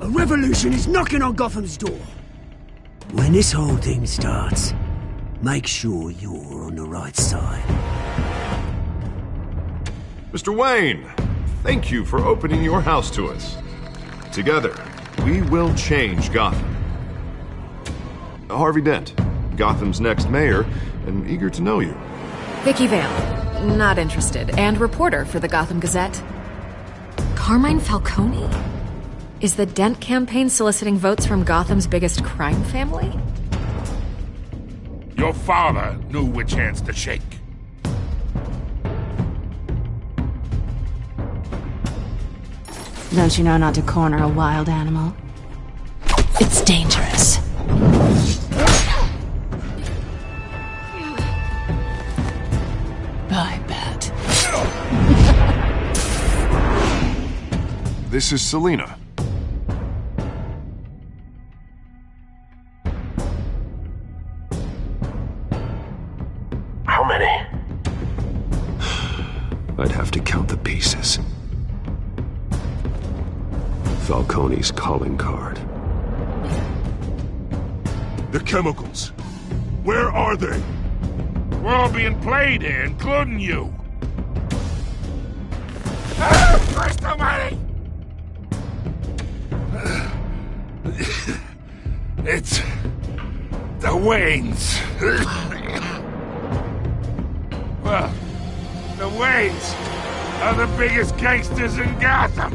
A revolution is knocking on Gotham's door. When this whole thing starts, make sure you're on the right side. Mr. Wayne, thank you for opening your house to us. Together, we will change Gotham. Harvey Dent, Gotham's next mayor, and eager to know you. Vicky Vale, not interested, and reporter for the Gotham Gazette. Carmine Falcone? Is the Dent campaign soliciting votes from Gotham's biggest crime family? Your father knew which hands to shake. Don't you know not to corner a wild animal? It's dangerous. I bet. This is Selina. How many? I'd have to count the pieces. Falcone's calling card. The chemicals. Where are they? We're all being played here, including you. Where's the money? It's the Waynes. Well, the Waynes are the biggest gangsters in Gotham.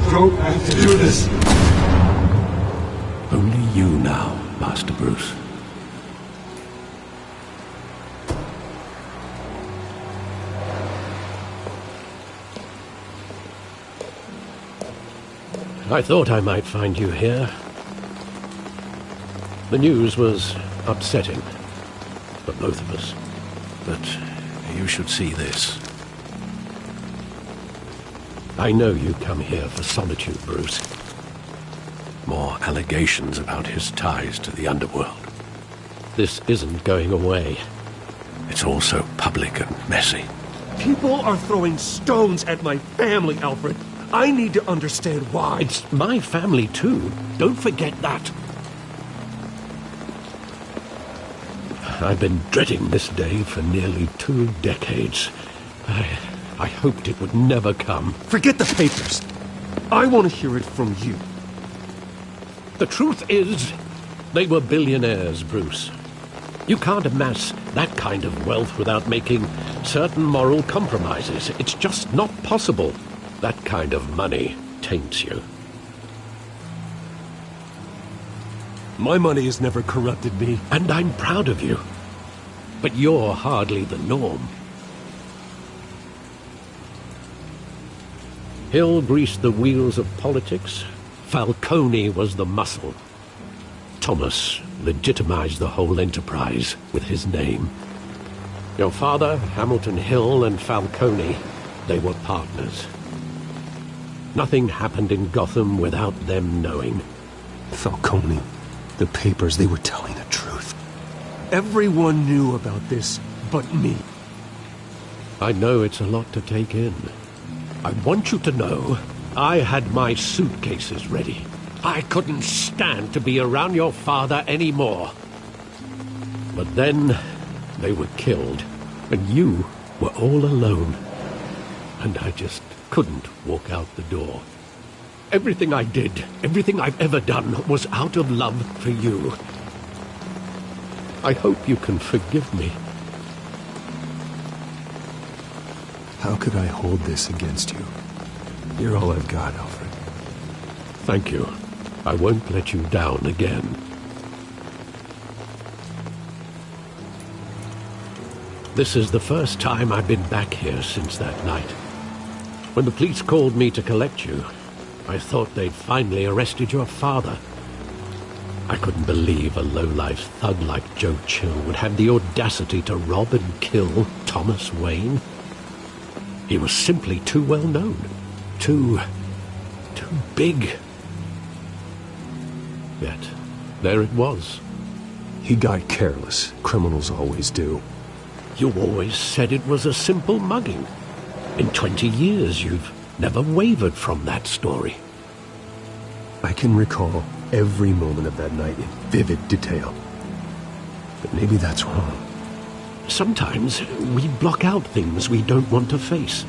Don't have to do this. Only you now, Master Bruce. I thought I might find you here. The news was upsetting for both of us. But you should see this. I know you come here for solitude, Bruce. More allegations about his ties to the underworld. This isn't going away. It's all so public and messy. People are throwing stones at my family, Alfred. I need to understand why. It's my family, too. Don't forget that. I've been dreading this day for nearly 2 decades. I hoped it would never come. Forget the papers. I want to hear it from you. The truth is, they were billionaires, Bruce. You can't amass that kind of wealth without making certain moral compromises. It's just not possible. That kind of money taints you. My money has never corrupted me. And I'm proud of you. But you're hardly the norm. Hill greased the wheels of politics. Falcone was the muscle. Thomas legitimized the whole enterprise with his name. Your father, Hamilton Hill, and Falcone, they were partners. Nothing happened in Gotham without them knowing. Falcone, the papers, they were telling the truth. Everyone knew about this but me. I know it's a lot to take in. I want you to know, I had my suitcases ready. I couldn't stand to be around your father anymore. But then, they were killed, and you were all alone. And I just couldn't walk out the door. Everything I did, everything I've ever done, was out of love for you. I hope you can forgive me. How could I hold this against you? You're all I've got, Alfred. Thank you. I won't let you down again. This is the first time I've been back here since that night. When the police called me to collect you, I thought they'd finally arrested your father. I couldn't believe a low-life thug like Joe Chill would have the audacity to rob and kill Thomas Wayne. He was simply too well known. Too big. Yet, there it was. He got careless. Criminals always do. You always said it was a simple mugging. In 20 years, you've never wavered from that story. I can recall every moment of that night in vivid detail. But maybe that's wrong. Sometimes we block out things we don't want to face.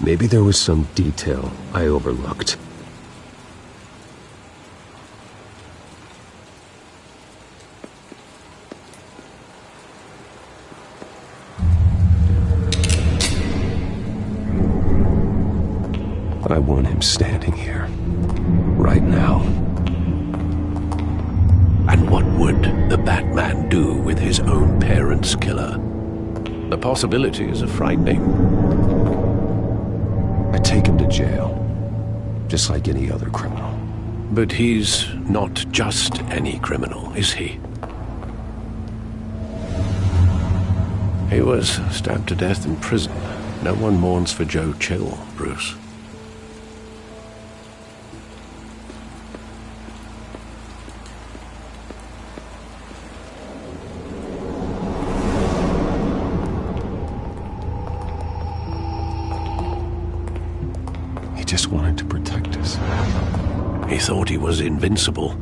Maybe there was some detail I overlooked. I want him standing here, right now. And what would the Batman do with his own parents' killer? The possibilities are frightening. I take him to jail, just like any other criminal. But he's not just any criminal, is he? He was stabbed to death in prison. No one mourns for Joe Chill, Bruce. Just wanted to protect us. He thought he was invincible.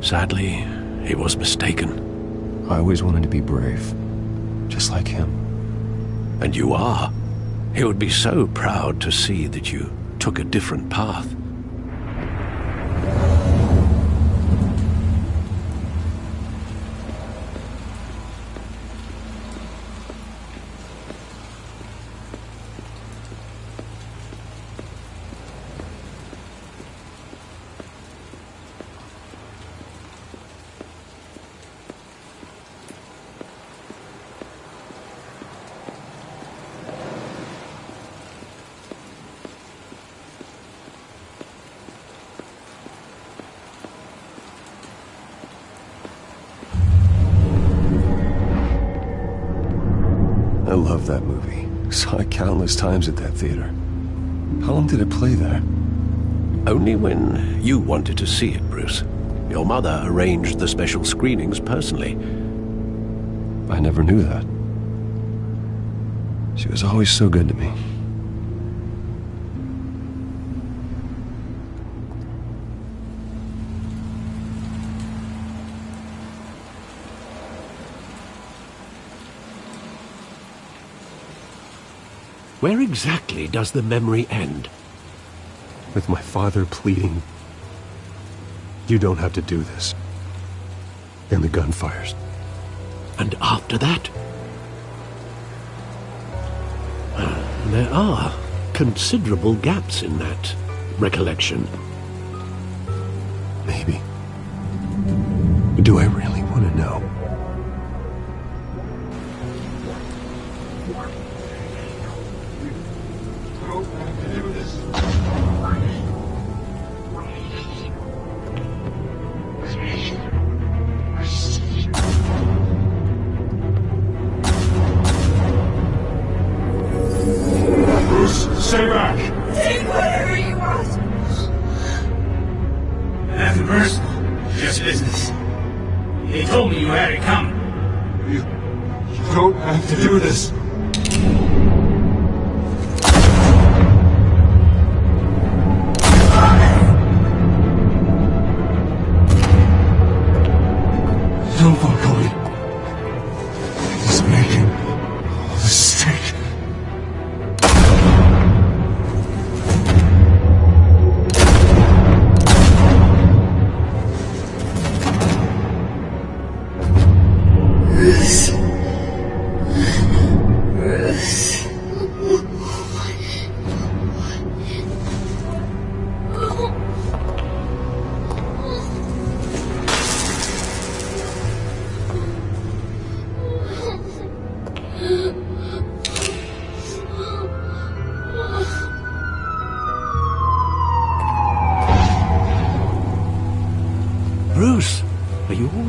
Sadly, he was mistaken. I always wanted to be brave, just like him. And you are. He would be so proud to see that you took a different path. I love that movie. Saw it countless times at that theater. How long did it play there? Only when you wanted to see it, Bruce. Your mother arranged the special screenings personally. I never knew that. She was always so good to me. Where exactly does the memory end? With my father pleading, "You don't have to do this." And the gun fires. And after that? There are considerable gaps in that recollection. Maybe. But do I really want to know? Stay back! Take whatever you want! Nothing personal, just business. They told me you had it coming. You don't have to do this. Don't follow me. He's making a mistake.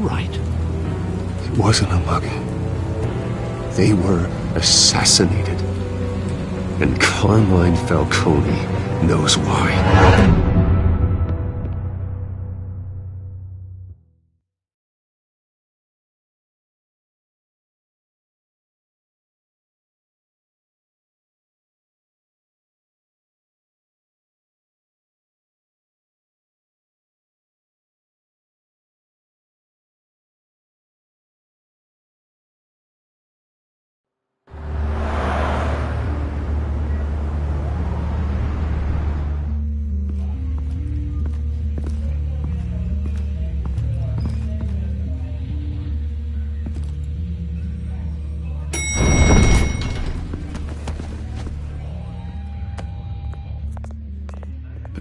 right? It wasn't a mugging. They were assassinated. And Carmine Falcone knows why.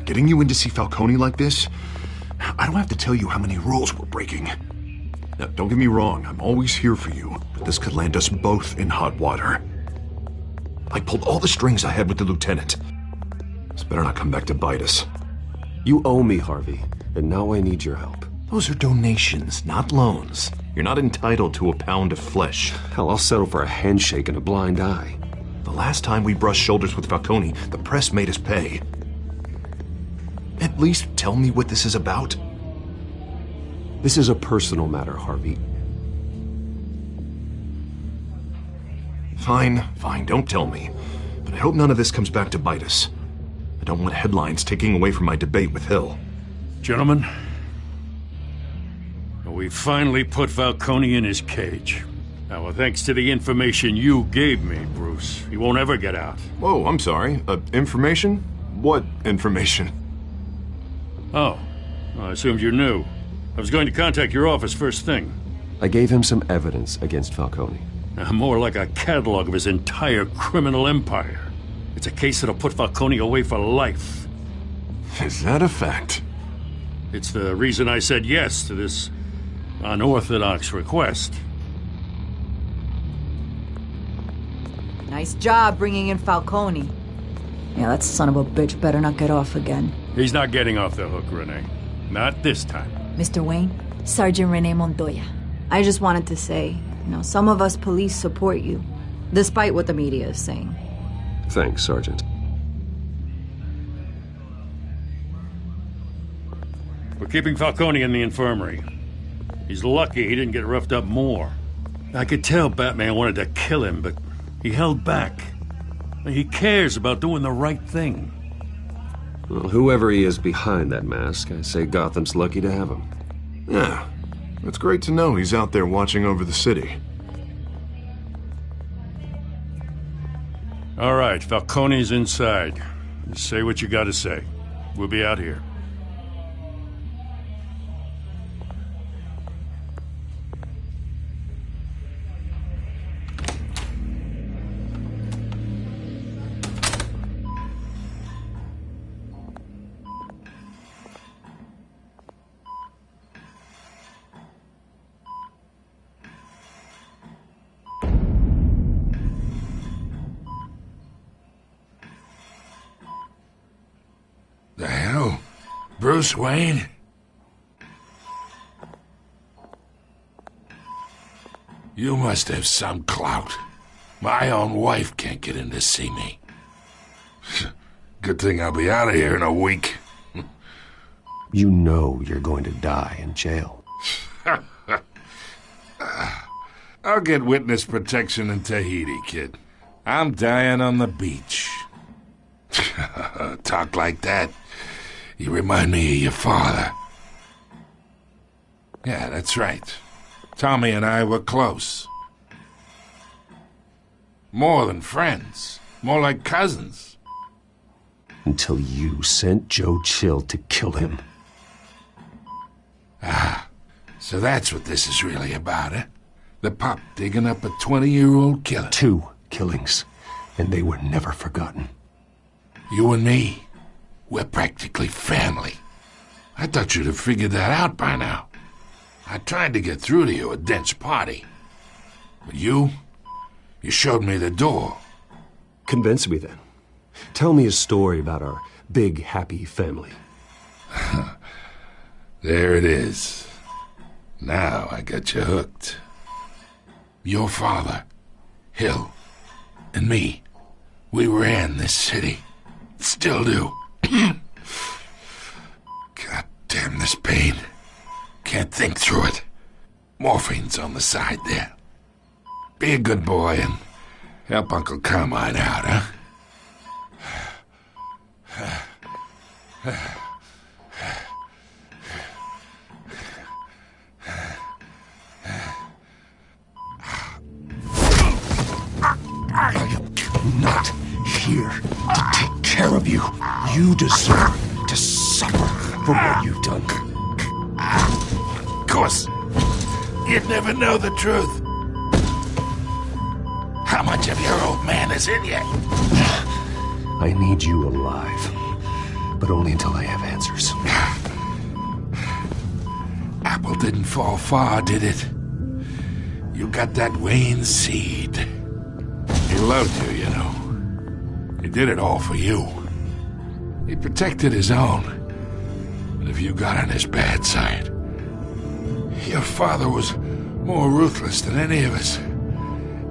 Getting you in to see Falcone like this? I don't have to tell you how many rules we're breaking. Now, don't get me wrong, I'm always here for you, but this could land us both in hot water. I pulled all the strings I had with the lieutenant. This better not come back to bite us. You owe me, Harvey, and now I need your help. Those are donations, not loans. You're not entitled to a pound of flesh. Hell, I'll settle for a handshake and a blind eye. The last time we brushed shoulders with Falcone, the press made us pay. At least tell me what this is about. This is a personal matter, Harvey. Fine, don't tell me. But I hope none of this comes back to bite us. I don't want headlines taking away from my debate with Hill. Gentlemen, we finally put Falcone in his cage. Now, thanks to the information you gave me, Bruce, he won't ever get out. Whoa, I'm sorry. Information? What information? Oh, I assumed you knew. I was going to contact your office first thing. I gave him some evidence against Falcone. More like a catalog of his entire criminal empire. It's a case that'll put Falcone away for life. Is that a fact? It's the reason I said yes to this unorthodox request. Nice job bringing in Falcone. Yeah, that son of a bitch better not get off again. He's not getting off the hook, Renee. Not this time. Mr. Wayne, Sergeant Renee Montoya. I just wanted to say, some of us police support you, despite what the media is saying. Thanks, Sergeant. We're keeping Falcone in the infirmary. He's lucky he didn't get roughed up more. I could tell Batman wanted to kill him, but he held back. He cares about doing the right thing. Well, whoever he is behind that mask, I say Gotham's lucky to have him. Yeah, it's great to know he's out there watching over the city. All right, Falcone's inside. Just say what you gotta say. We'll be out here. The hell? Bruce Wayne? You must have some clout. My own wife can't get in to see me. Good thing I'll be out of here in a week. You know you're going to die in jail. I'll get witness protection in Tahiti, kid. I'm dying on the beach. Talk like that. You remind me of your father. Yeah, that's right. Tommy and I were close. More than friends. More like cousins. Until you sent Joe Chill to kill him. Ah, so that's what this is really about, eh? The pup digging up a 20-year-old killer. 2 killings, and they were never forgotten. You and me, we're practically family. I thought you'd have figured that out by now. I tried to get through to you at Dent's party. But you showed me the door. Convince me then. Tell me a story about our big, happy family. There it is. Now I got you hooked. Your father, Hill, and me, we ran this city. Still do. God damn this pain. Can't think through it. Morphine's on the side there. Be a good boy and help Uncle Carmine out, huh? I am not here to take care of you. You deserve to suffer for what you've done. Of course, you'd never know the truth. How much of your old man is in you? I need you alive, but only until I have answers. Apple didn't fall far, did it? You got that Wayne seed. He loved you, you know. He did it all for you. He protected his own. But if you got on his bad side, your father was more ruthless than any of us.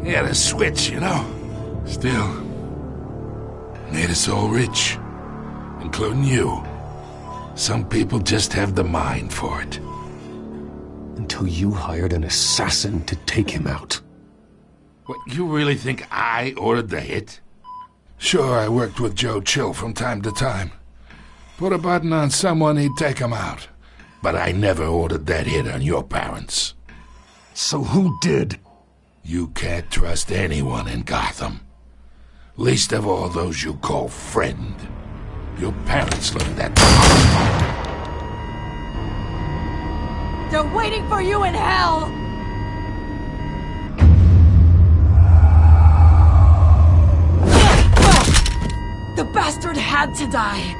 He had a switch, you know. Still, made us all rich, including you. Some people just have the mind for it. Until you hired an assassin to take him out. What, you really think I ordered the hit? Sure, I worked with Joe Chill from time to time. Put a button on someone, he'd take him out. But I never ordered that hit on your parents. So who did? You can't trust anyone in Gotham. Least of all those you call friend. Your parents learned that. They're waiting for you in hell! The bastard had to die!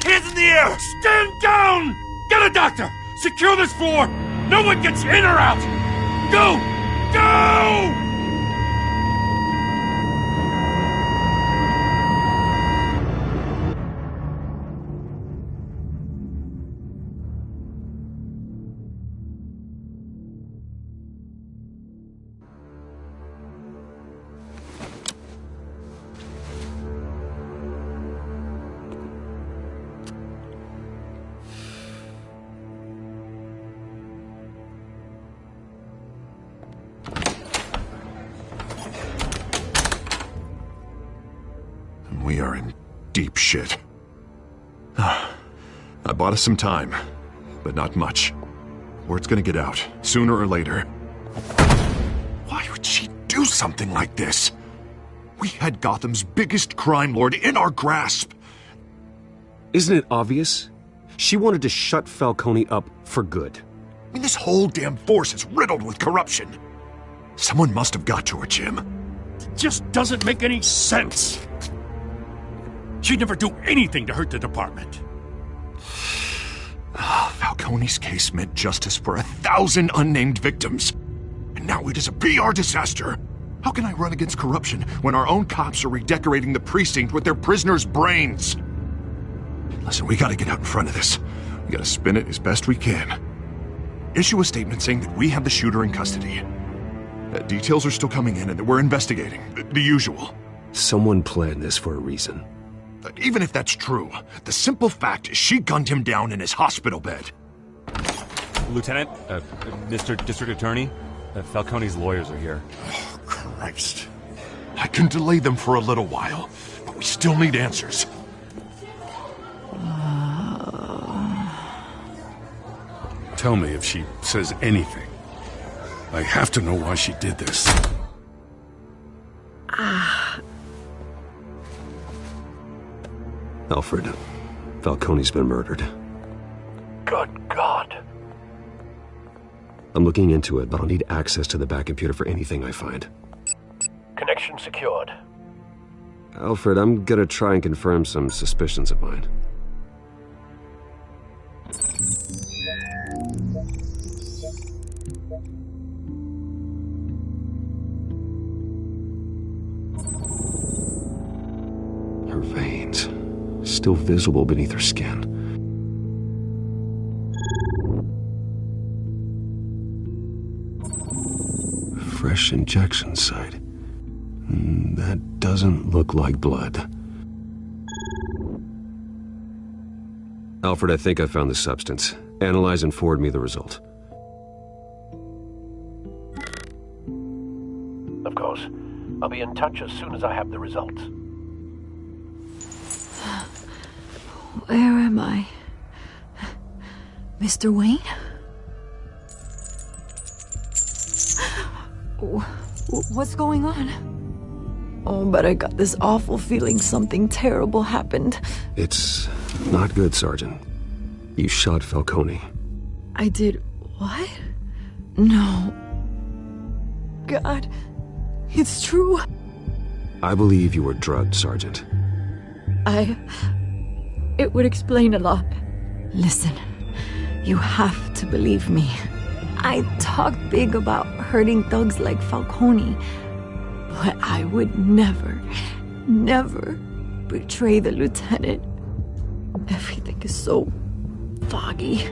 Hands in the air! Stand down! Get a doctor! Secure this floor! No one gets in or out! Go! Go! We are in deep shit. I bought us some time, but not much. Word's gonna get out, sooner or later. Why would she do something like this? We had Gotham's biggest crime lord in our grasp. Isn't it obvious? She wanted to shut Falcone up for good. I mean, this whole damn force is riddled with corruption. Someone must have got to her, Jim. It just doesn't make any sense. She'd never do anything to hurt the department. Falcone's case meant justice for 1,000 unnamed victims. And now it is a PR disaster. How can I run against corruption when our own cops are redecorating the precinct with their prisoners' brains? Listen, we gotta get out in front of this. We gotta spin it as best we can. Issue a statement saying that we have the shooter in custody. Details are still coming in and that we're investigating. The usual. Someone planned this for a reason. Even if that's true, the simple fact is she gunned him down in his hospital bed. Lieutenant, Mr. District Attorney, Falcone's lawyers are here. Oh, Christ. I can delay them for a little while, but we still need answers. Tell me if she says anything. I have to know why she did this. Alfred, Falcone's been murdered. Good God. I'm looking into it, but I'll need access to the back computer for anything I find. Connection secured. Alfred, I'm gonna try and confirm some suspicions of mine. Her veins, still visible beneath her skin. fresh injection site. That doesn't look like blood. Alfred, I think I found the substance. Analyze and forward me the result. Of course. I'll be in touch as soon as I have the results. Where am I? Mr. Wayne? What's going on? Oh, but I got this awful feeling something terrible happened. It's not good, Sergeant. You shot Falcone. I did what? No. God, it's true. I believe you were drugged, Sergeant. It would explain a lot. Listen, you have to believe me. I talk big about hurting thugs like Falcone, but I would never betray the lieutenant. Everything is so foggy.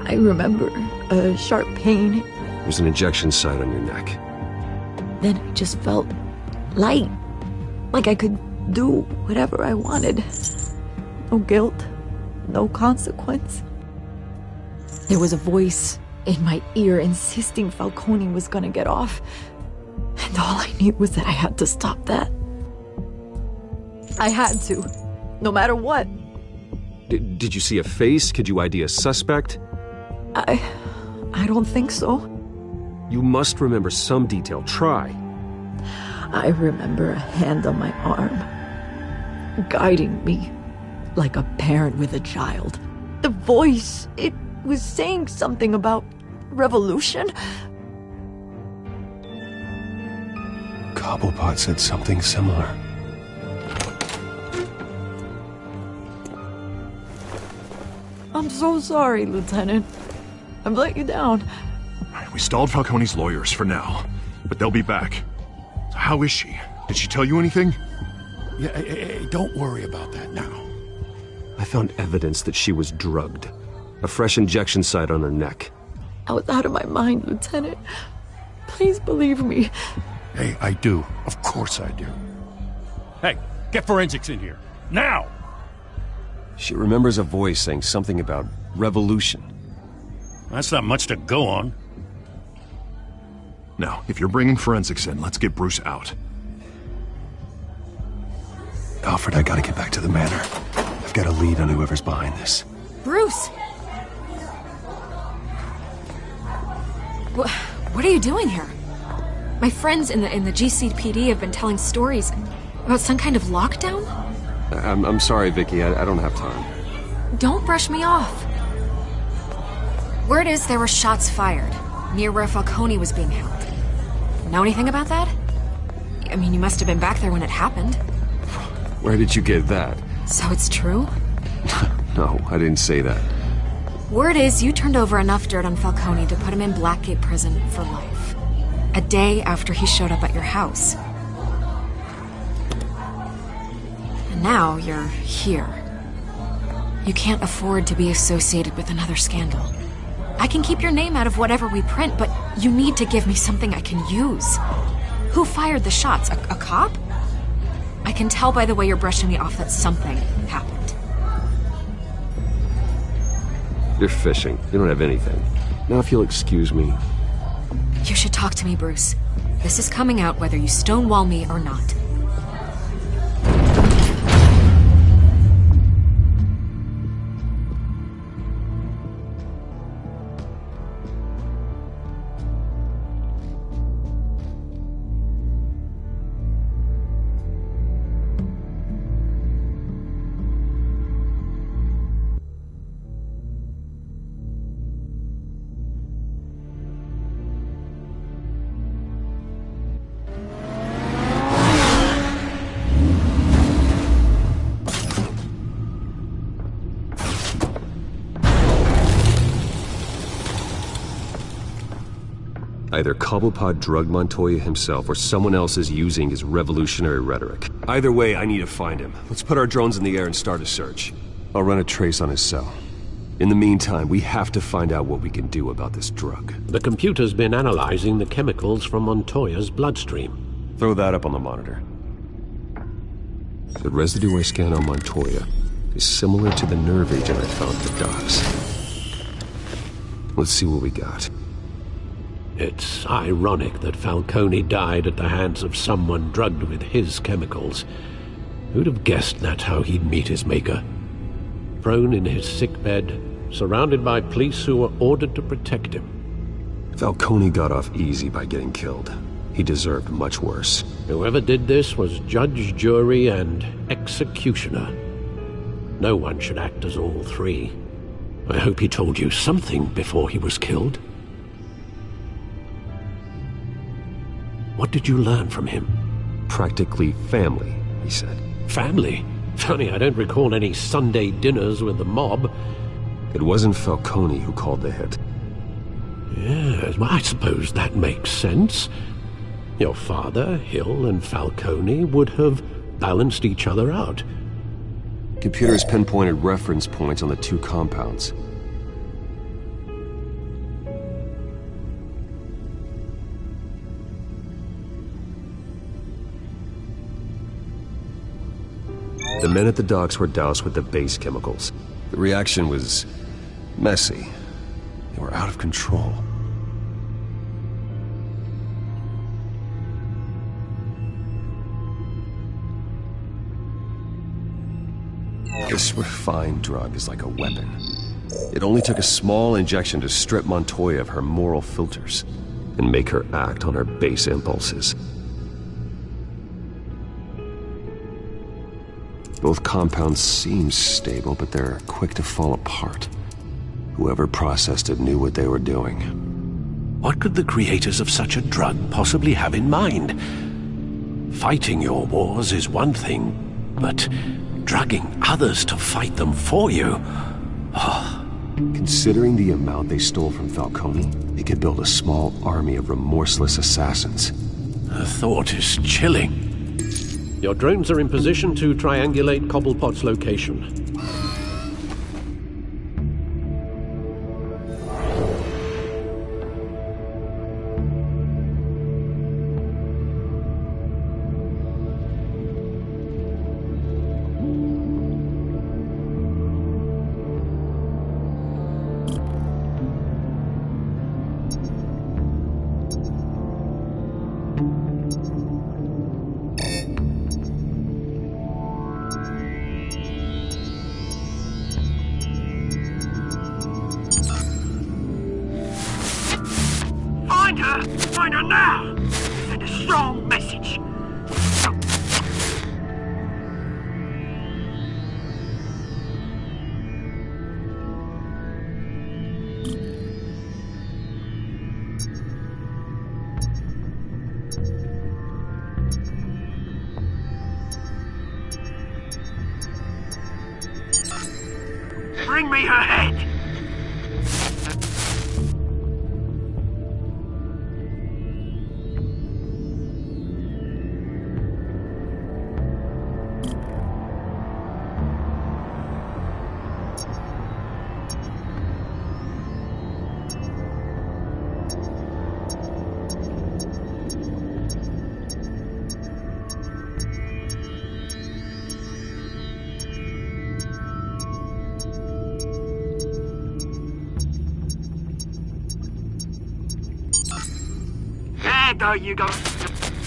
I remember a sharp pain. There's an injection site on your neck. Then I just felt light, like I could do whatever I wanted. No guilt, no consequence. There was a voice in my ear insisting Falcone was gonna get off. And all I knew was that I had to stop that. I had to, no matter what. Did you see a face? Could you ID a suspect? I don't think so. You must remember some detail. Try. I remember a hand on my arm, guiding me like a parent with a child. The voice, it was saying something about revolution. Cobblepot said something similar. I'm so sorry, Lieutenant. I've let you down. We stalled Falcone's lawyers for now, but they'll be back. So how is she? Did she tell you anything? Yeah, hey, don't worry about that now. I found evidence that she was drugged. A fresh injection site on her neck. I was out of my mind, Lieutenant. Please believe me. Hey, I do. Of course I do. Hey, get forensics in here. Now! She remembers a voice saying something about revolution. That's not much to go on. Now, if you're bringing forensics in, let's get Bruce out. Alfred, I gotta get back to the manor. I've got a lead on whoever's behind this. Bruce! What are you doing here? My friends in the GCPD have been telling stories about some kind of lockdown? I'm sorry, Vicky. I don't have time. Don't brush me off. Word is there were shots fired near where Falcone was being held. Know anything about that? I mean, you must have been back there when it happened. Where did you get that? So it's true? No, I didn't say that. Word is you turned over enough dirt on Falcone to put him in Blackgate Prison for life. A day after he showed up at your house. And now you're here. You can't afford to be associated with another scandal. I can keep your name out of whatever we print, but you need to give me something I can use. Who fired the shots? A cop? I can tell by the way you're brushing me off that something happened. You're fishing. You don't have anything. Now if you'll excuse me. You should talk to me, Bruce. This is coming out whether you stonewall me or not. Either Cobblepot drugged Montoya himself or someone else is using his revolutionary rhetoric. Either way, I need to find him. Let's put our drones in the air and start a search. I'll run a trace on his cell. In the meantime, we have to find out what we can do about this drug. The computer's been analyzing the chemicals from Montoya's bloodstream. Throw that up on the monitor. The residue I scan on Montoya is similar to the nerve agent I found at the docks. Let's see what we got. It's ironic that Falcone died at the hands of someone drugged with his chemicals. Who'd have guessed that's how he'd meet his maker? Prone in his sickbed, surrounded by police who were ordered to protect him. Falcone got off easy by getting killed. He deserved much worse. Whoever did this was judge, jury, and executioner. No one should act as all three. I hope he told you something before he was killed. What did you learn from him? Practically family, he said. Family? Funny, I don't recall any Sunday dinners with the mob. It wasn't Falcone who called the hit. Yes, well, I suppose that makes sense. Your father, Hill, and Falcone would have balanced each other out. Computers pinpointed reference points on the two compounds. The men at the docks were doused with the base chemicals. The reaction was messy. They were out of control. This refined drug is like a weapon. It only took a small injection to strip Montoya of her moral filters and make her act on her base impulses. Both compounds seem stable, but they're quick to fall apart. Whoever processed it knew what they were doing. What could the creators of such a drug possibly have in mind? Fighting your wars is one thing, but drugging others to fight them for you? Oh. Considering the amount they stole from Falcone, they could build a small army of remorseless assassins. The thought is chilling. Your drones are in position to triangulate Cobblepot's location. Find her now! Send a strong message. Bring me her head! There you go.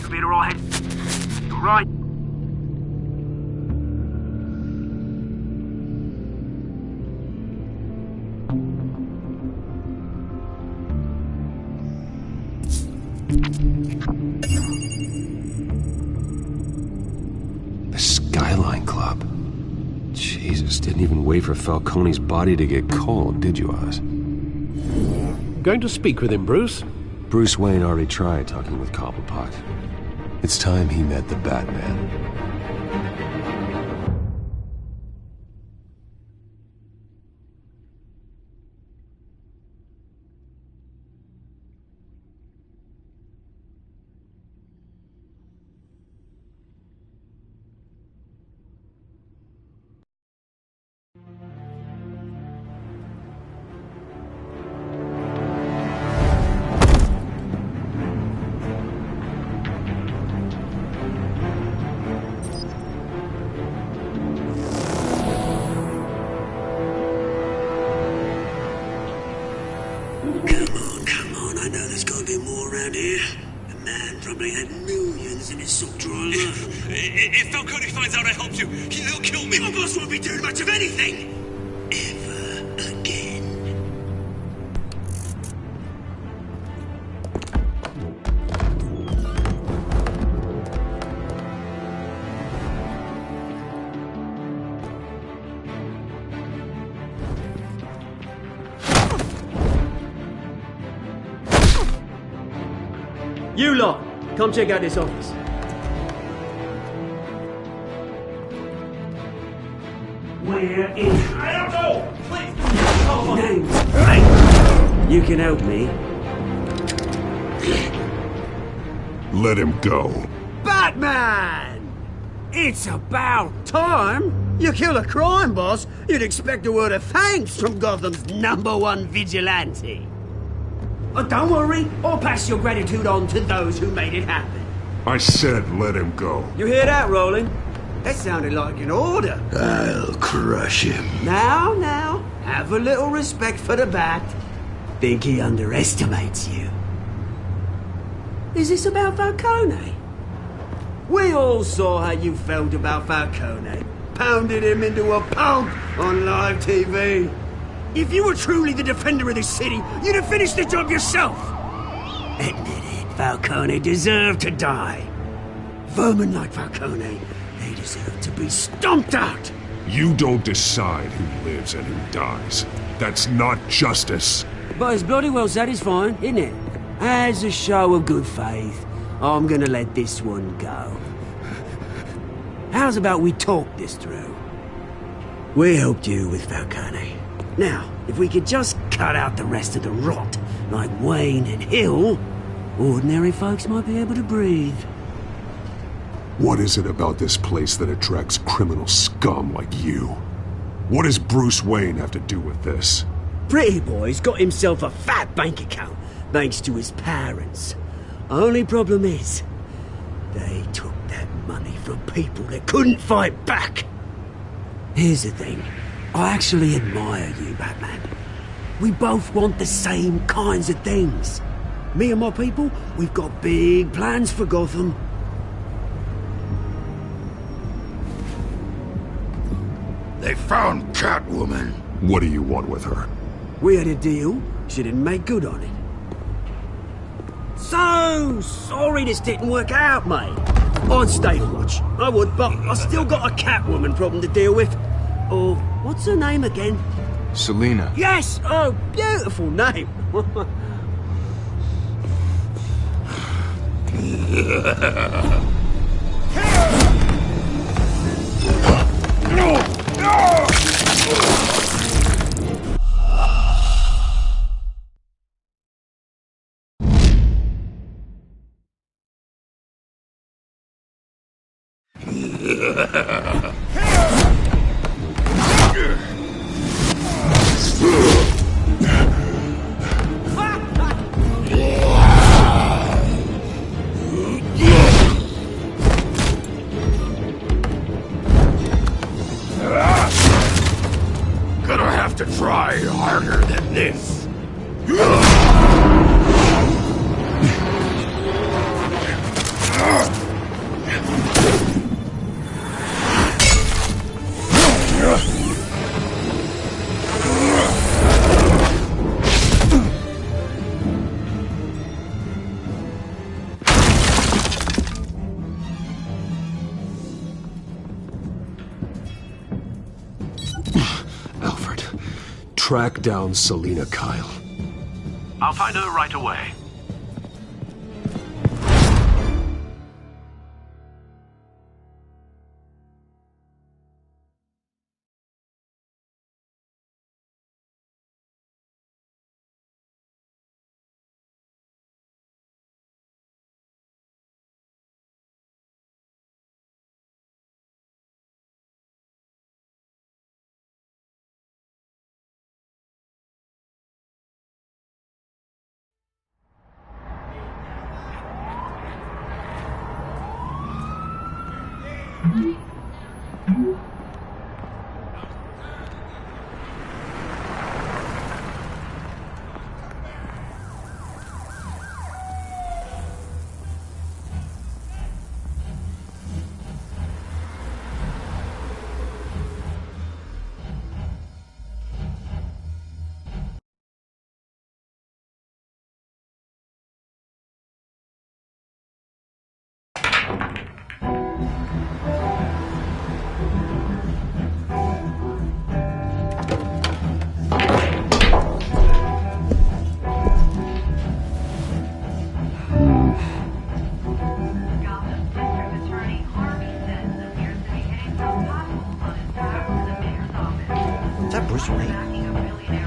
You'll be alright. You're right. The Skyline Club. Jesus, didn't even wait for Falcone's body to get cold, did you, Oz? Going to speak with him, Bruce? Bruce Wayne already tried talking with Cobblepot. It's time he met the Batman. probably had millions in his sock drawer alone. If Falcone finds out I helped you, he'll kill me. My boss won't be doing much of anything. Ever again. You lot, come check out this office. Where is... I don't know! Please! Names, right? You can help me. Let him go. Batman! It's about time. You kill a crime boss, you'd expect a word of thanks from Gotham's #1 vigilante. Oh, don't worry, I'll pass your gratitude on to those who made it happen. I said let him go. You hear that, Roland? That sounded like an order. I'll crush him. Now, have a little respect for the Bat. Think he underestimates you. Is this about Falcone? We all saw how you felt about Falcone. Pounded him into a pulp on live TV. If you were truly the defender of this city, you'd have finished the job yourself. Admit it, Falcone deserved to die. Vermin like Falcone, they deserve to be stomped out. You don't decide who lives and who dies. That's not justice. But it's bloody well satisfying, isn't it? As a show of good faith, I'm gonna let this one go. How's about we talk this through? We helped you with Falcone. Now, if we could just cut out the rest of the rot, like Wayne and Hill, ordinary folks might be able to breathe. What is it about this place that attracts criminal scum like you? What does Bruce Wayne have to do with this? Pretty Boy's got himself a fat bank account, thanks to his parents. Only problem is, they took that money from people that couldn't fight back. Here's the thing. I actually admire you, Batman. We both want the same kinds of things. Me and my people, we've got big plans for Gotham. They found Catwoman. What do you want with her? We had a deal. She didn't make good on it. So sorry this didn't work out, mate. I'd stay to watch. I would, but I still got a Catwoman problem to deal with. Oh, what's her name again? Selina. Yes! Oh, beautiful name. Gonna have to try harder than this. Alfred, track down Selina Kyle. I'll find her right away.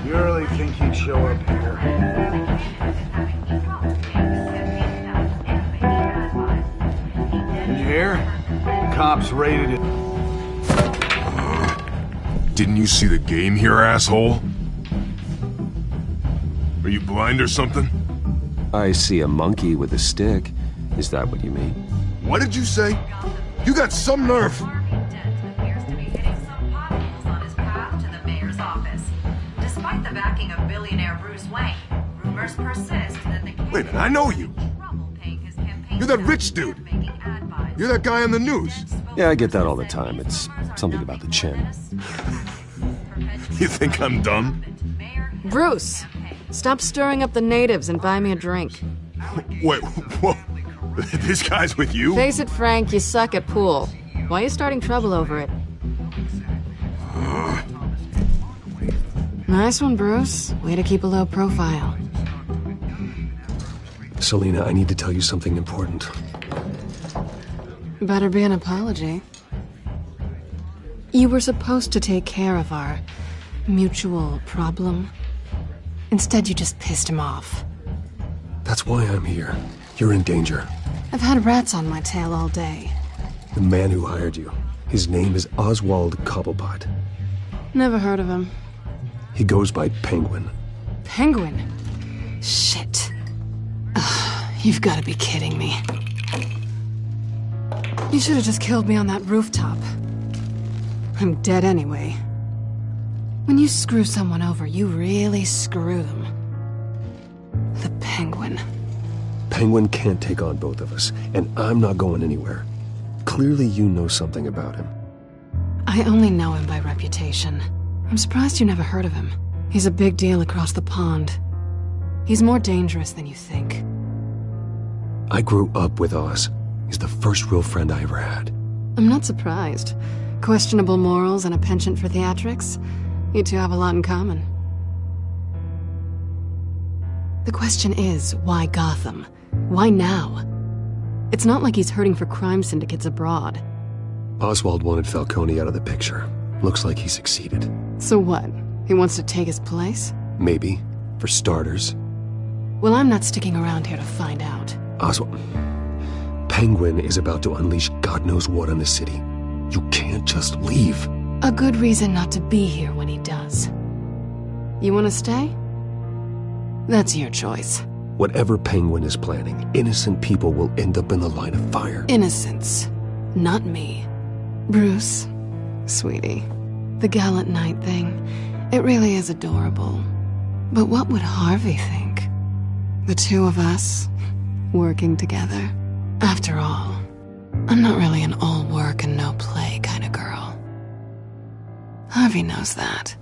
You really think he'd show up here? Did you hear? The cops raided it. Didn't you see the game here, asshole? Are you blind or something? I see a monkey with a stick. Is that what you mean? What did you say? You got some nerve. Despite the backing of billionaire Bruce Wayne, rumors persist that the Wait a minute, I know you. You're that rich dude. You're that guy on the news. Yeah, I get that all the time. It's something about the chin. You think I'm dumb? Bruce, stop stirring up the natives and buy me a drink. Wait, whoa. This guy's with you? Face it, Frank, you suck at pool. Why are you starting trouble over it? Nice one, Bruce. Way to keep a low profile. Selina, I need to tell you something important. Better be an apology. You were supposed to take care of our mutual problem. Instead, you just pissed him off. That's why I'm here. You're in danger. I've had rats on my tail all day. The man who hired you. His name is Oswald Cobblepot. Never heard of him. He goes by Penguin. Penguin? Shit. Ugh, you've got to be kidding me. You should have just killed me on that rooftop. I'm dead anyway. When you screw someone over, you really screw them. The Penguin. Penguin can't take on both of us, and I'm not going anywhere. Clearly you know something about him. I only know him by reputation. I'm surprised you never heard of him. He's a big deal across the pond. He's more dangerous than you think. I grew up with Oz. He's the first real friend I ever had. I'm not surprised. Questionable morals and a penchant for theatrics. You two have a lot in common. The question is, why Gotham? Why now? It's not like he's hurting for crime syndicates abroad. Oswald wanted Falcone out of the picture. Looks like he succeeded. So what? He wants to take his place? Maybe. For starters. Well, I'm not sticking around here to find out. Oswald... Penguin is about to unleash God knows what on the city. You can't just leave. A good reason not to be here when he does. You want to stay? That's your choice. Whatever Penguin is planning, innocent people will end up in the line of fire. Innocence. Not me. Bruce, sweetie, the gallant knight thing, it really is adorable. But what would Harvey think? The two of us, working together. After all, I'm not really an all work and no play kind of girl. Harvey knows that.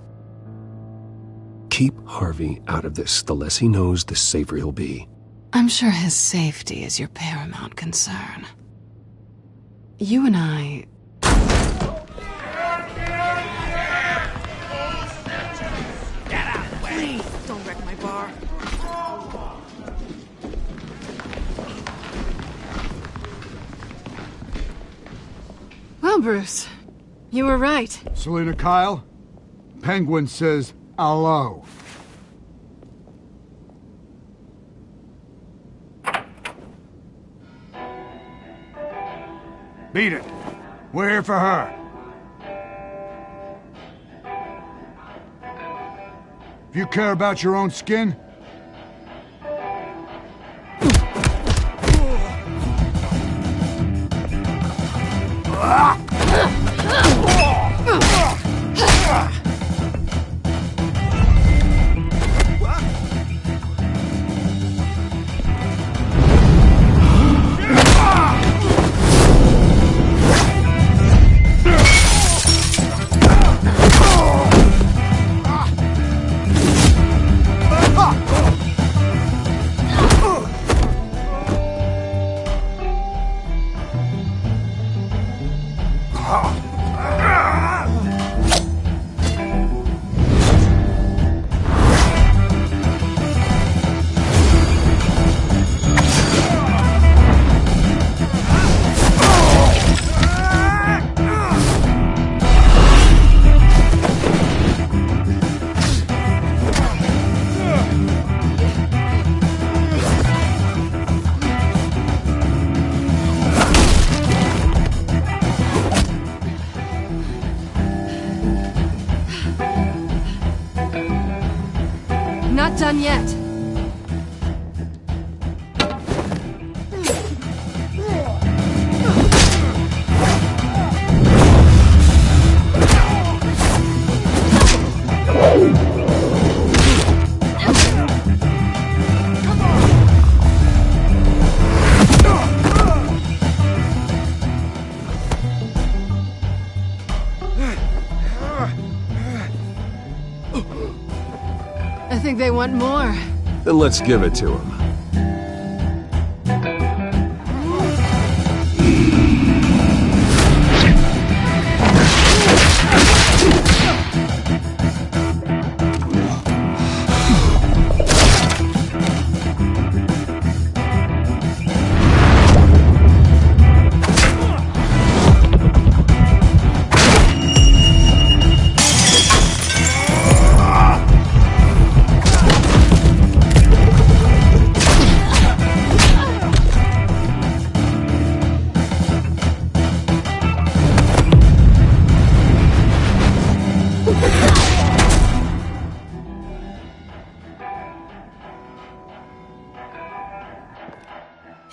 Keep Harvey out of this. The less he knows, the safer he'll be. I'm sure his safety is your paramount concern. You and I... Get out of the way! Please, don't wreck my bar. Well, Bruce, you were right. Selina Kyle, Penguin says hello. Beat it. We're here for her. If you care about your own skin, done yet. I think they want more. Then let's give it to them.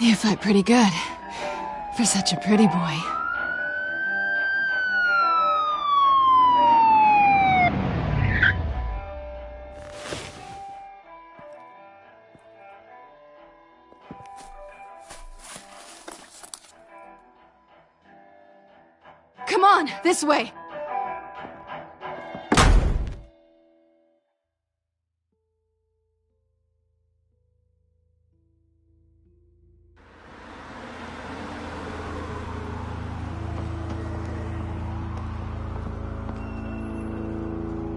You fight pretty good. For such a pretty boy. Come on, this way!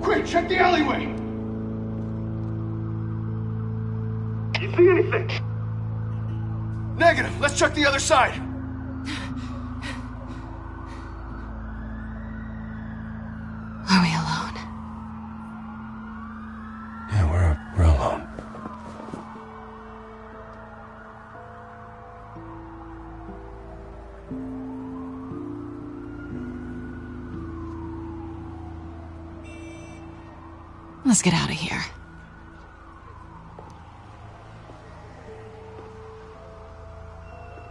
Quick, check the alleyway! You see anything? Negative. Let's check the other side. Are we alone? Yeah, we're alone. Let's get out of here.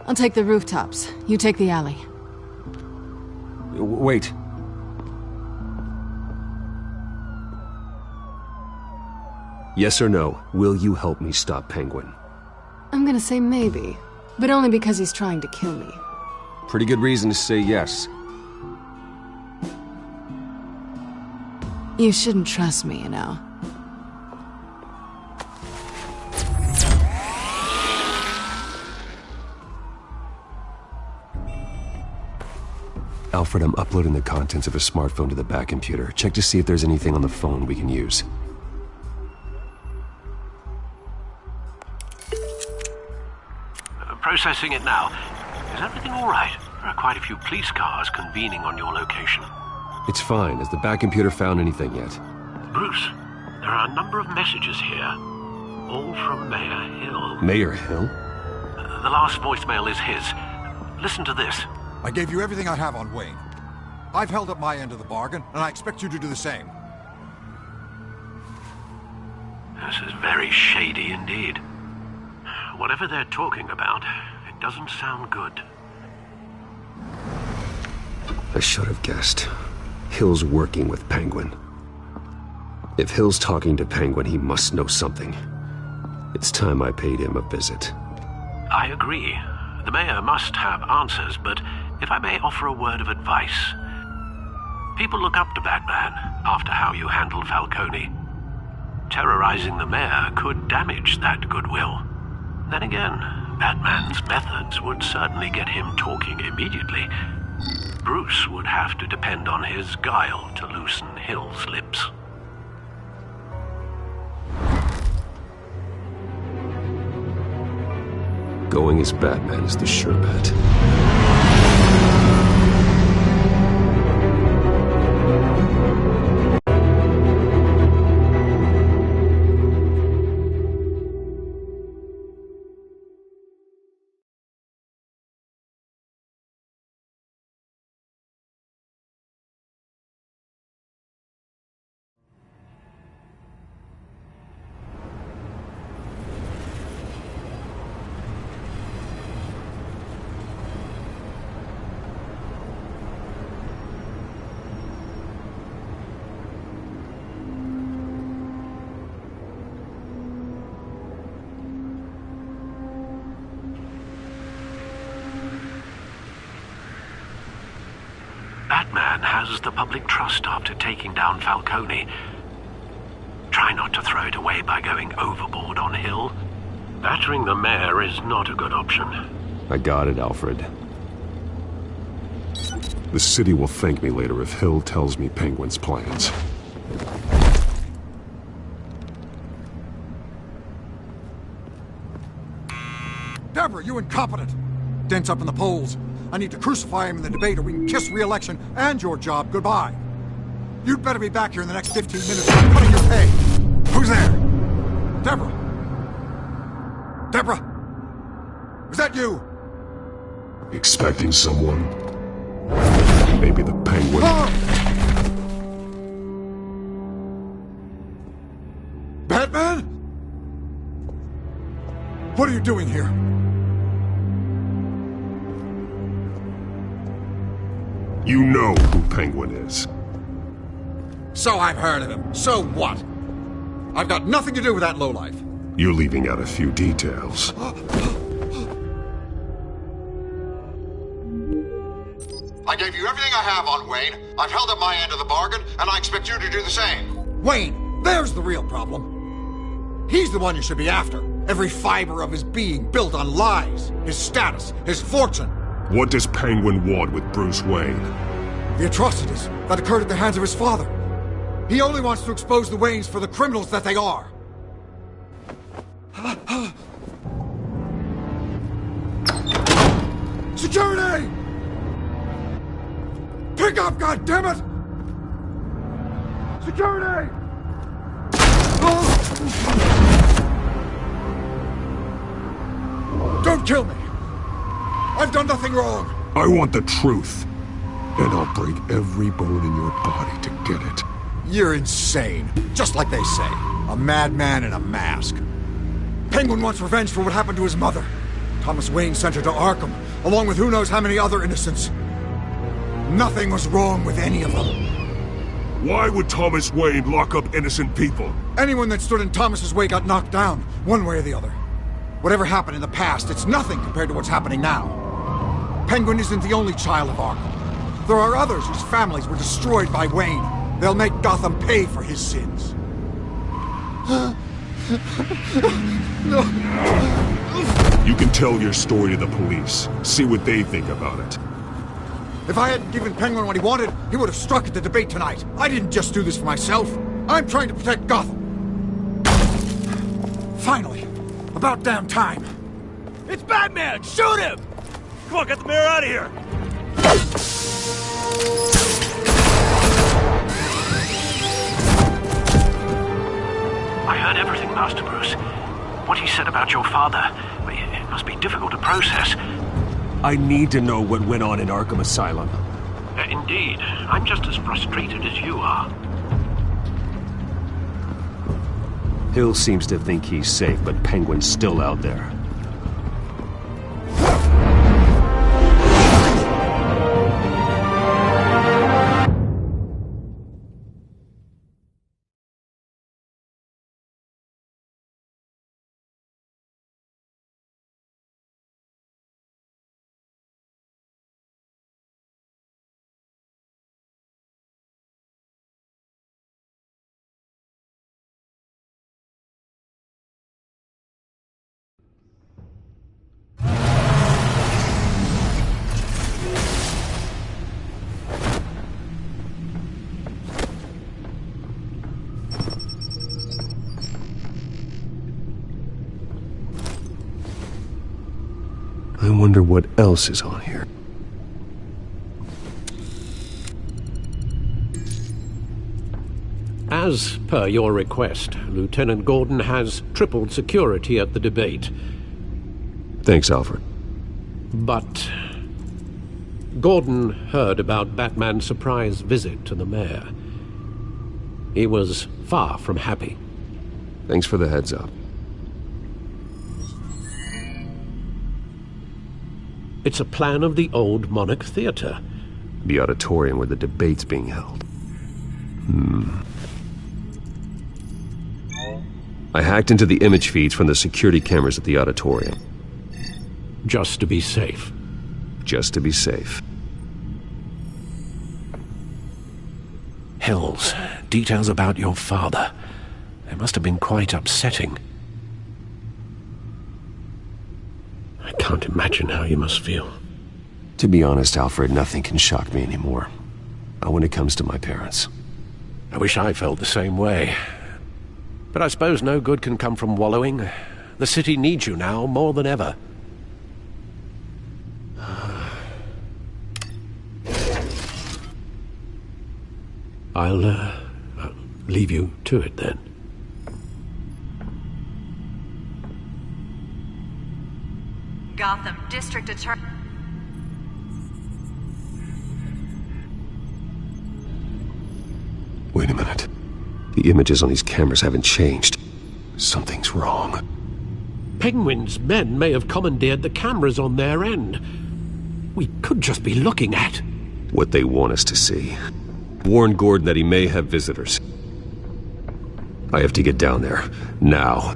I'll take the rooftops. You take the alley. Wait. Yes or no, will you help me stop Penguin? I'm gonna say maybe, but only because he's trying to kill me. Pretty good reason to say yes. You shouldn't trust me, you know. Alfred, I'm uploading the contents of a smartphone to the back computer. Check to see if there's anything on the phone we can use. Processing it now. Is everything all right? There are quite a few police cars convening on your location. It's fine. Has the back computer found anything yet? Bruce, there are a number of messages here. All from Mayor Hill. Mayor Hill? The last voicemail is his. Listen to this. I gave you everything I have on Wayne. I've held up my end of the bargain, and I expect you to do the same. This is very shady indeed. Whatever they're talking about, it doesn't sound good. I should have guessed. Hill's working with Penguin. If Hill's talking to Penguin, he must know something. It's time I paid him a visit. I agree. The mayor must have answers, but if I may offer a word of advice. People look up to Batman after how you handled Falcone. Terrorizing the mayor could damage that goodwill. Then again, Batman's methods would certainly get him talking immediately. Bruce would have to depend on his guile to loosen Hill's lips. Going as Batman is the sure bet. Batman has the public trust after taking down Falcone. Try not to throw it away by going overboard on Hill. Battering the mayor is not a good option. I got it, Alfred. The city will thank me later if Hill tells me Penguin's plans. Deborah, you incompetent! Dent's up in the polls. I need to crucify him in the debate or we can kiss re-election and your job goodbye. You'd better be back here in the next 15 minutes or I'm cutting your pay. Who's there? Deborah? Deborah? Was that you? Expecting someone? Maybe the Penguin? Batman? What are you doing here? You know who Penguin is. So I've heard of him. So what? I've got nothing to do with that lowlife. You're leaving out a few details. I gave you everything I have on Wayne. I've held up my end of the bargain, and I expect you to do the same. Wayne, there's the real problem. He's the one you should be after. Every fiber of his being built on lies, his status, his fortune. What does Penguin want with Bruce Wayne? The atrocities that occurred at the hands of his father. He only wants to expose the Waynes for the criminals that they are. Security! Pick up, goddammit! Security! Don't kill me! I've done nothing wrong! I want the truth. And I'll break every bone in your body to get it. You're insane. Just like they say. A madman in a mask. Penguin wants revenge for what happened to his mother. Thomas Wayne sent her to Arkham, along with who knows how many other innocents. Nothing was wrong with any of them. Why would Thomas Wayne lock up innocent people? Anyone that stood in Thomas's way got knocked down, one way or the other. Whatever happened in the past, it's nothing compared to what's happening now. Penguin isn't the only child of Arkham. There are others whose families were destroyed by Wayne. They'll make Gotham pay for his sins. No. You can tell your story to the police. See what they think about it. If I hadn't given Penguin what he wanted, he would have struck at the debate tonight. I didn't just do this for myself. I'm trying to protect Gotham. Finally. About damn time. It's Batman! Shoot him! Come on, get the mayor out of here! I heard everything, Master Bruce. What he said about your father, it must be difficult to process. I need to know what went on in Arkham Asylum. Indeed. I'm just as frustrated as you are. Hill seems to think he's safe, but Penguin's still out there. I wonder what else is on here. As per your request, Lieutenant Gordon has tripled security at the debate. Thanks, Alfred. But Gordon heard about Batman's surprise visit to the mayor. He was far from happy. Thanks for the heads up. It's a plan of the old Monarch Theater. The auditorium where the debate's being held. I hacked into the image feeds from the security cameras at the auditorium. Just to be safe. Just to be safe. details. Details about your father. They must have been quite upsetting. I can't imagine how you must feel. To be honest, Alfred, nothing can shock me anymore. Not when it comes to my parents. I wish I felt the same way. But I suppose no good can come from wallowing. The city needs you now more than ever. I'll leave you to it then. Gotham District Attorney. Wait a minute. The images on these cameras haven't changed. Something's wrong. Penguin's men may have commandeered the cameras on their end. We could just be looking at what they want us to see. Warn Gordon that he may have visitors. I have to get down there, now.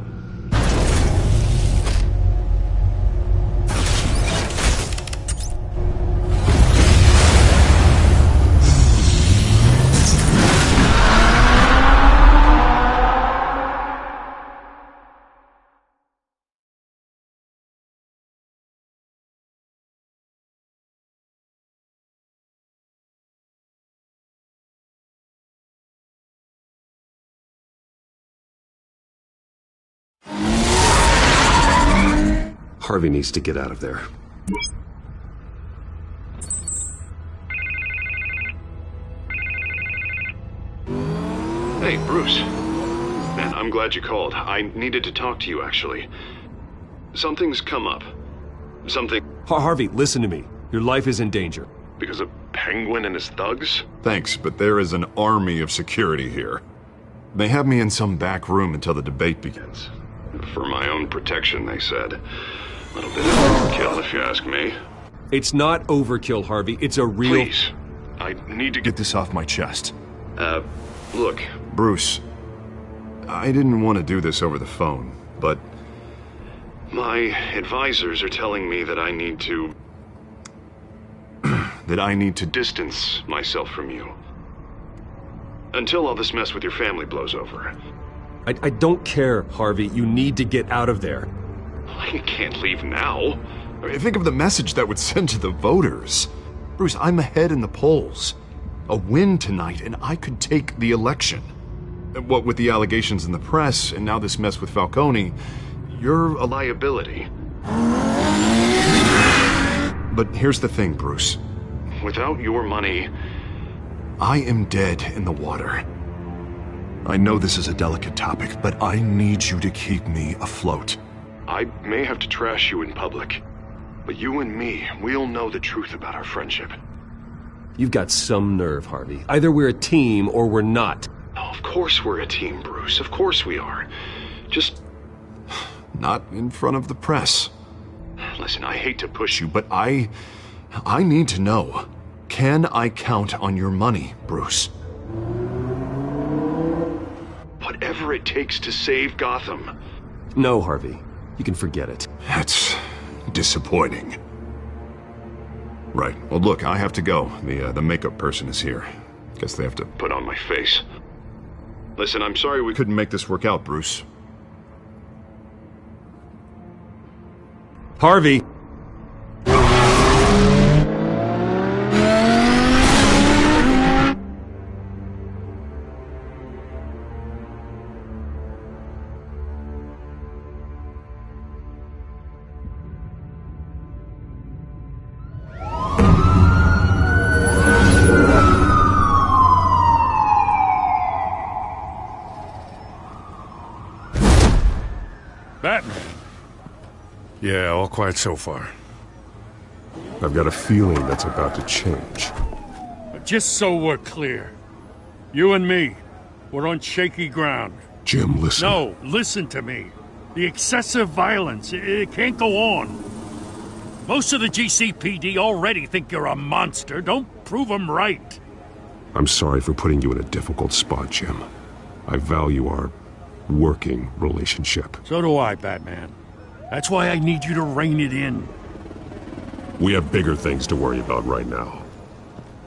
Harvey needs to get out of there. Hey, Bruce. Man, I'm glad you called. I needed to talk to you, actually. Something's come up. Something... Harvey, listen to me. Your life is in danger. Because of Penguin and his thugs? Thanks, but there is an army of security here. They have me in some back room until the debate begins. For my own protection, they said. A little bit of overkill, if you ask me. It's not overkill, Harvey. It's a real... Please. I need to get this off my chest. Look. Bruce, I didn't want to do this over the phone, but... my advisors are telling me that I need to... that I need to distance myself from you. Until all this mess with your family blows over. I don't care, Harvey. You need to get out of there. I can't leave now. I mean, think of the message that would send to the voters. Bruce, I'm ahead in the polls. A win tonight, and I could take the election. What with the allegations in the press, and now this mess with Falcone, you're a liability. But here's the thing, Bruce. Without your money, I am dead in the water. I know this is a delicate topic, but I need you to keep me afloat. I may have to trash you in public, but you and me, we'll know the truth about our friendship. You've got some nerve, Harvey. Either we're a team or we're not. Oh, of course we're a team, Bruce. Of course we are. Just... not in front of the press. Listen, I hate to push you, but I need to know. Can I count on your money, Bruce? Whatever it takes to save Gotham. No, Harvey. You can forget it. That's disappointing. Right. Well, look, I have to go. The makeup person is here. Guess they have to put on my face. Listen, I'm sorry we couldn't make this work out, Bruce. Harvey! Batman. Yeah, all quiet so far. I've got a feeling that's about to change. Just so we're clear, you and me, we're on shaky ground. Jim, listen. No, listen to me. The excessive violence, it can't go on. Most of the GCPD already think you're a monster. Don't prove them right. I'm sorry for putting you in a difficult spot, Jim. I value our working relationship. So do I, Batman. That's why I need you to rein it in. We have bigger things to worry about right now.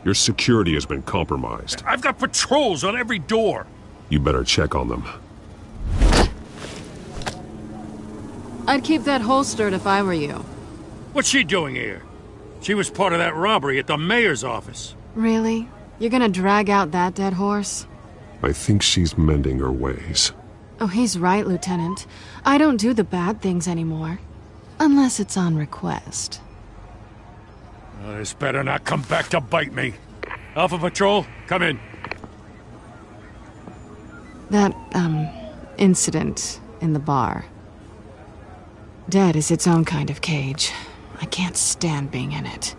Your security has been compromised. I've got patrols on every door. You better check on them. I'd keep that holstered if I were you. What's she doing here? She was part of that robbery at the mayor's office. Really? You're gonna drag out that dead horse? I think she's mending her ways. Oh, he's right, Lieutenant. I don't do the bad things anymore. Unless it's on request. This better not come back to bite me. Alpha Patrol, come in. That, incident in the bar. Dead is its own kind of cage. I can't stand being in it.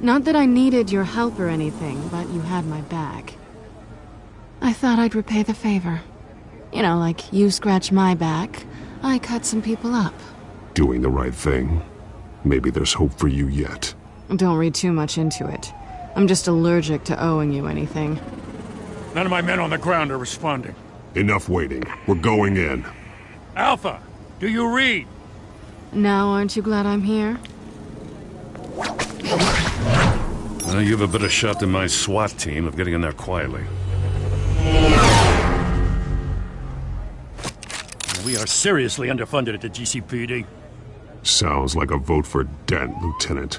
Not that I needed your help or anything, but you had my back. I thought I'd repay the favor. You know, like you scratch my back, I cut some people up. Doing the right thing. Maybe there's hope for you yet. Don't read too much into it. I'm just allergic to owing you anything. None of my men on the ground are responding. Enough waiting. We're going in. Alpha, do you read? Now aren't you glad I'm here? Well, you have a better shot than my SWAT team of getting in there quietly. We are seriously underfunded at the GCPD. Sounds like a vote for Dent, Lieutenant.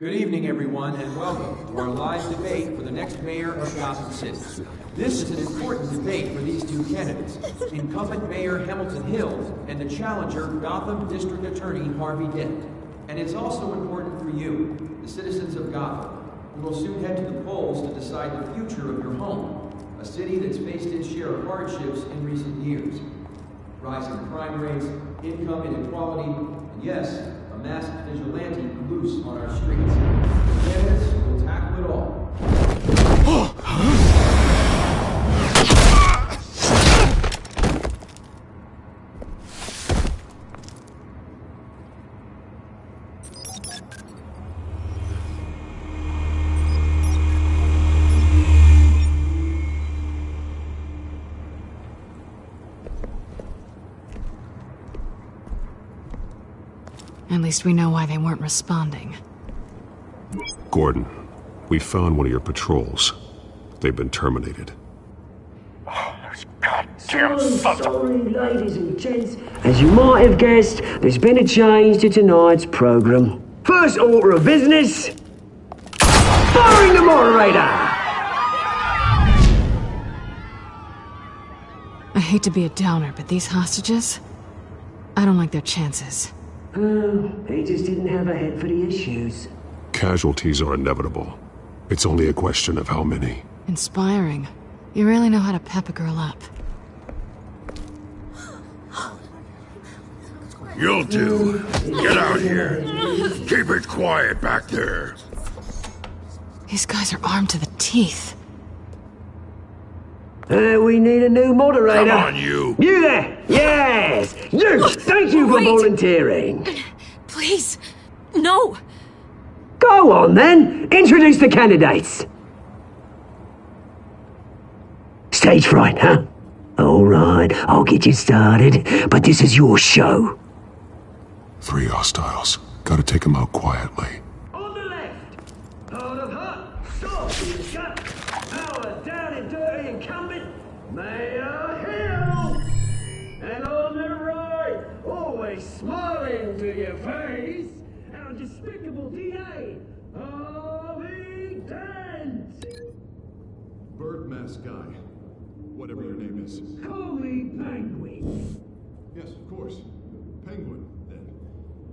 Good evening, everyone, and welcome to our live debate for the next mayor of Gotham City. This is an important debate for these two candidates, incumbent Mayor Hamilton Hill and the challenger Gotham District Attorney Harvey Dent. And it's also important for you, the citizens of Gotham, who will soon head to the polls to decide the future of your home, a city that's faced its share of hardships in recent years. Rising crime rates, income inequality, and yes, a masked vigilante loose on our streets. The candidates will tackle it all. At least we know why they weren't responding. Gordon, we found one of your patrols. They've been terminated. Goddamn sorry, ladies and gents. As you might have guessed, there's been a change to tonight's program. First order of business, firing the moderator! I hate to be a downer, but these hostages, I don't like their chances. He just didn't have a head for the issues. Casualties are inevitable. It's only a question of how many. Inspiring. You really know how to pep a girl up. You'll do. Get out here. Keep it quiet back there. These guys are armed to the teeth. We need a new moderator. Come on, you. You there! Yes! You! Thank you for volunteering. Please, no. Go on, then. Introduce the candidates. Stage fright, huh? All right, I'll get you started, but this is your show. 3 hostiles. Gotta take them out quietly. On the left, out of hut, stop, shut. Our down and dirty incumbent, Mayor Hill. And on the right, always smiling to your face, our despicable DA, Harvey Dent. Bird mask guy. Whatever your name is. Call me Penguin. Yes, of course. Penguin, then.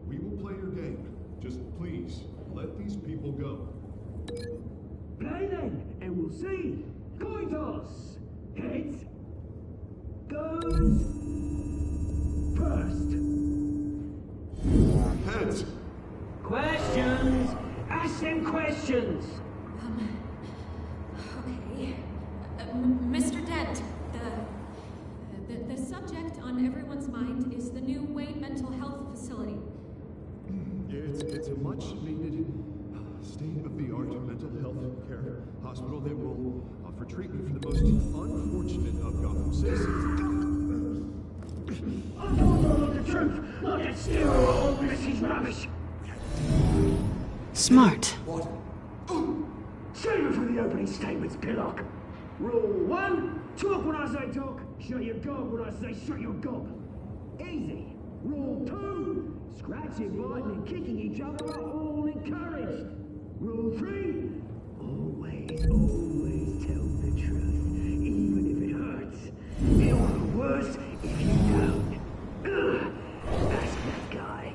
We will play your game. Just please, let these people go. Play then, and we'll see. Coin toss. Heads goes first. Heads. Questions. Ask them questions. Okay. Mr. Dent, the subject on care. Hospital that will offer treatment for the most unfortunate of Gotham citizens. I told you the truth, not that steal all Mrs. rubbish. Smart. What? Save it for the opening statements, Pillock. Rule 1, talk when I say talk, shut your gob when I say shut your gob. Easy. Rule 2, scratching, biting and kicking each other are all encouraged. Rule 3, always tell the truth, even if it hurts. It'll be worse if you don't. Ugh. Ask that guy.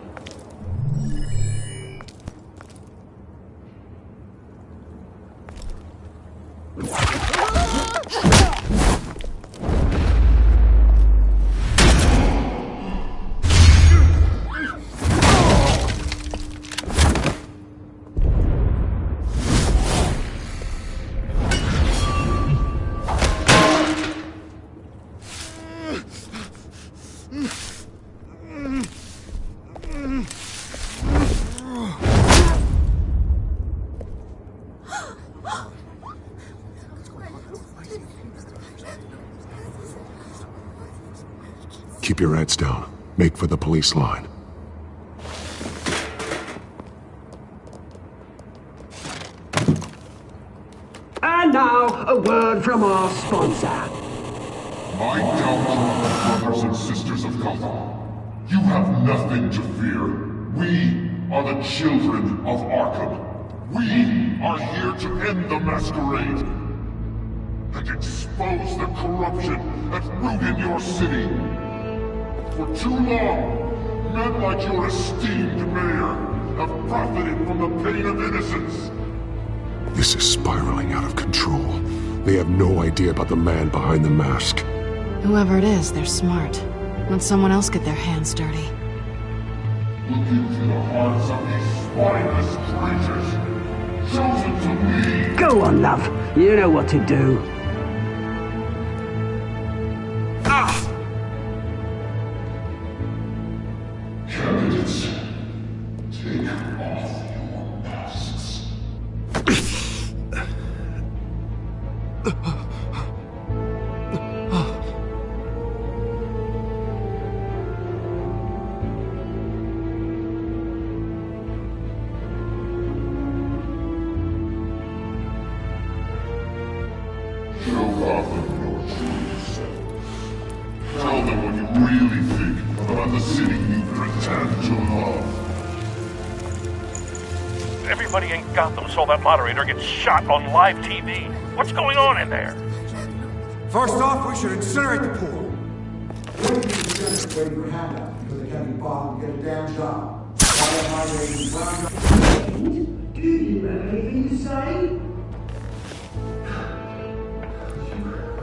Keep your heads down. Make for the police line. And now, a word from our sponsor. My downtrodden brothers and sisters of Gotham, you have nothing to fear. We are the children of Arkham. We are here to end the masquerade and expose the corruption that's rooted your city. For too long, men like your esteemed mayor have profited from the pain of innocence. This is spiraling out of control. They have no idea about the man behind the mask. Whoever it is, they're smart. Let someone else get their hands dirty. Look into the hearts of these spineless creatures, chosen to lead. Go on, love. You know what to do. Candidates, take off your masks. Show Gotham your true self. Tell them what you really think about the city you pretend to love. Everybody in Gotham saw that moderator get shot on live TV. What's going on in there? First off, we should incinerate the pool. Waiting for handouts because they can't be bought and get a damn job. Do you have anything to say?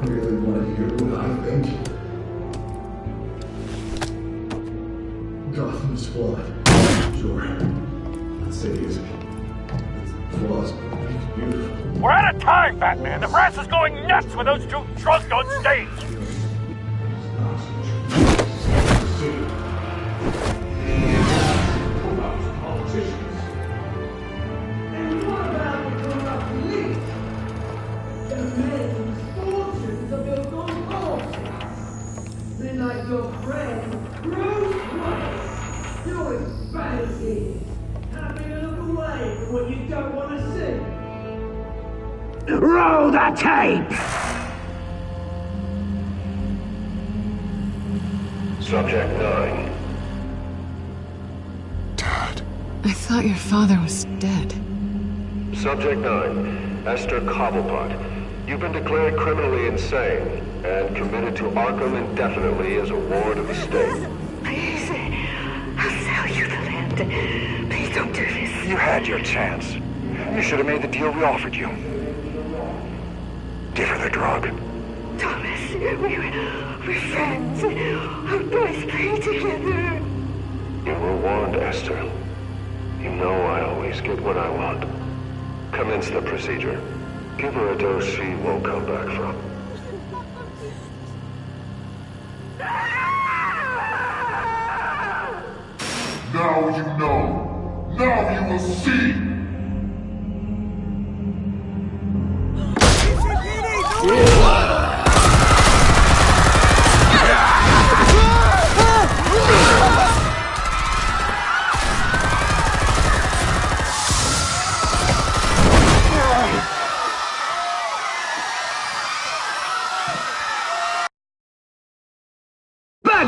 I really want to hear what I think. Gotham's flawed. Sure. That city is flaws, but it's beautiful. We're out of time, Batman. The press is going nuts with those two drunk on stage. And what about the corrupt elite? The men whose fortunes are built on falsehood. Men like your friend, Bruce Wayne, doing fantasies, happy to look away from what you don't want to see. Roll the tape! Subject 9. I thought your father was dead. Subject 9. Esther Cobblepot. You've been declared criminally insane and committed to Arkham indefinitely as a ward of the state. Please, I'll sell you the land. Please don't do this. You had your chance. You should have made the deal we offered you. Give her the drug. Thomas, we're friends. Our boys play together. You were warned, Esther. You know I always get what I want. Commence the procedure. Give her a dose she won't come back from. Now you know. Now you will see.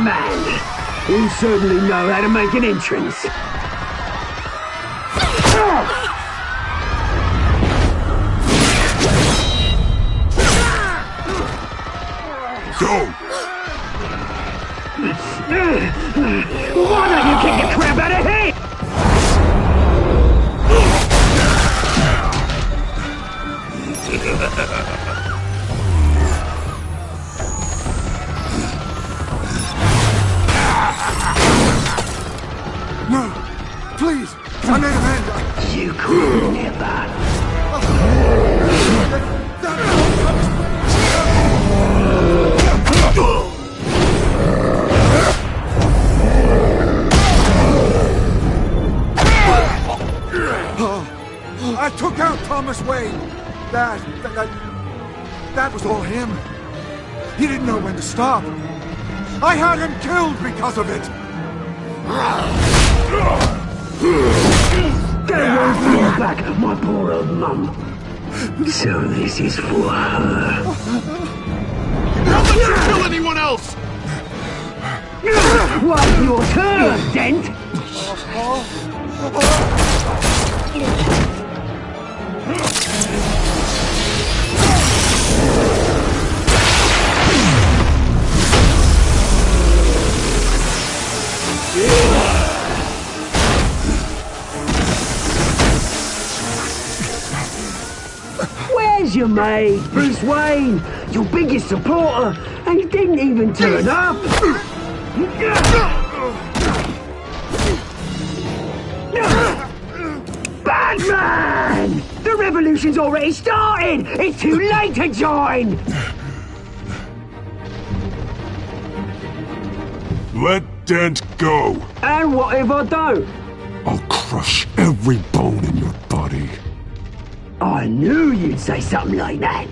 Batman! You certainly know how to make an entrance. Go! Why don't you kick the crap out of him? No! Please! I made a man! You could never. I took out Thomas Wayne. That was all him. He didn't know when to stop. I had him killed because of it. That won't bring back my poor old mum. So this is for her. Don't let you kill anyone else! What's your turn, Dent? Where's your mate, Bruce Wayne? Your biggest supporter, and he didn't even turn up. Batman! The revolution's already started! It's too late to join! Let Dent go! And what if I don't? I'll crush every bone in your body. I knew you'd say something like that.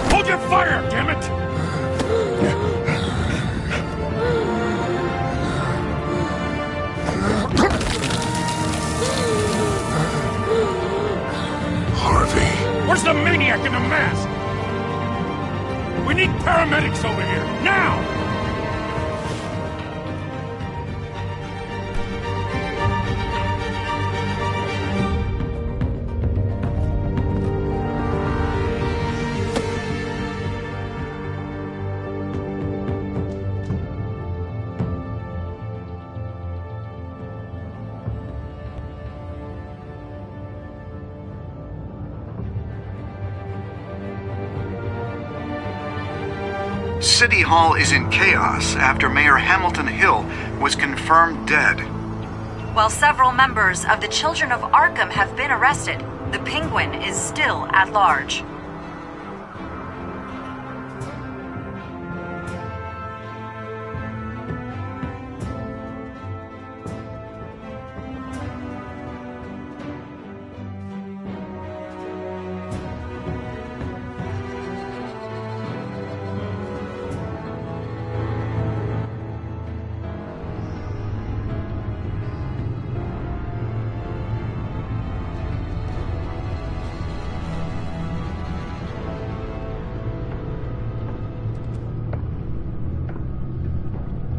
Hold your fire, damn it! Harvey. Where's the maniac in the mask? We need paramedics over here, now! City Hall is in chaos after Mayor Hamilton Hill was confirmed dead. While several members of the Children of Arkham have been arrested, the Penguin is still at large.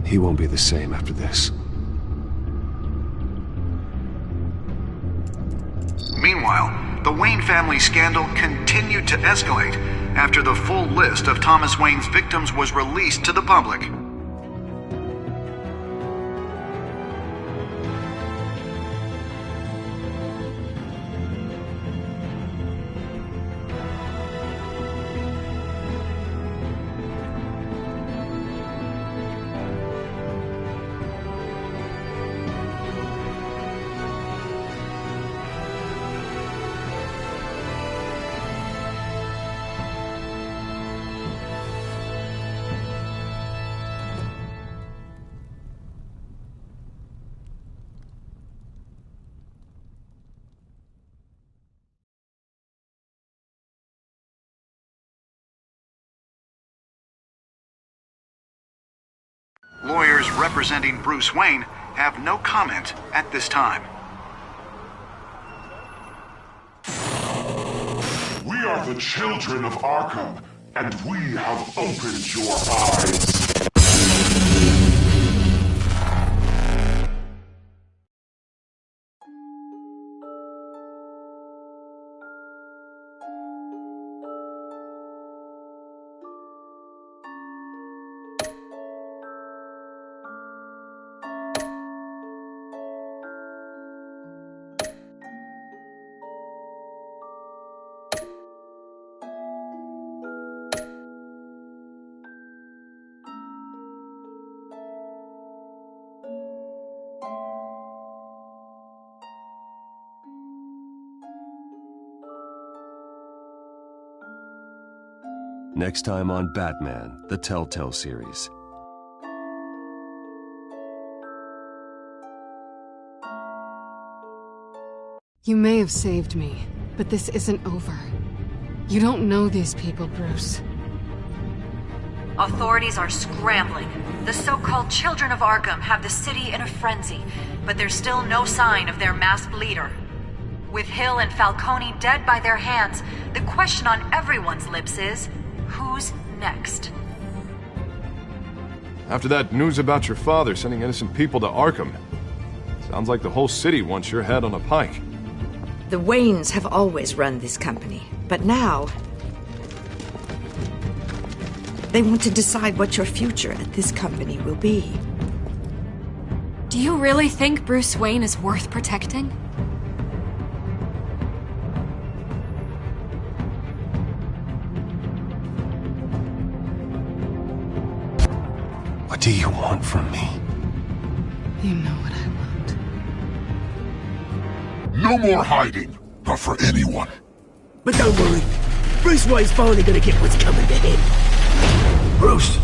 He won't be the same after this. Meanwhile, the Wayne family scandal continued to escalate after the full list of Thomas Wayne's victims was released to the public. Lawyers representing Bruce Wayne have no comment at this time. We are the children of Arkham, and we have opened your eyes. Next time on Batman, the TellTale series. You may have saved me, but this isn't over. You don't know these people, Bruce. Authorities are scrambling. The so-called Children of Arkham have the city in a frenzy, but there's still no sign of their masked leader. With Hill and Falcone dead by their hands, the question on everyone's lips is, who's next? After that news about your father sending innocent people to Arkham, sounds like the whole city wants your head on a pike. The Waynes have always run this company, but now they want to decide what your future at this company will be. Do you really think Bruce Wayne is worth protecting? What do you want from me? You know what I want. No more hiding, not for anyone. But don't worry, Bruce Wayne's finally gonna get what's coming to him. Bruce,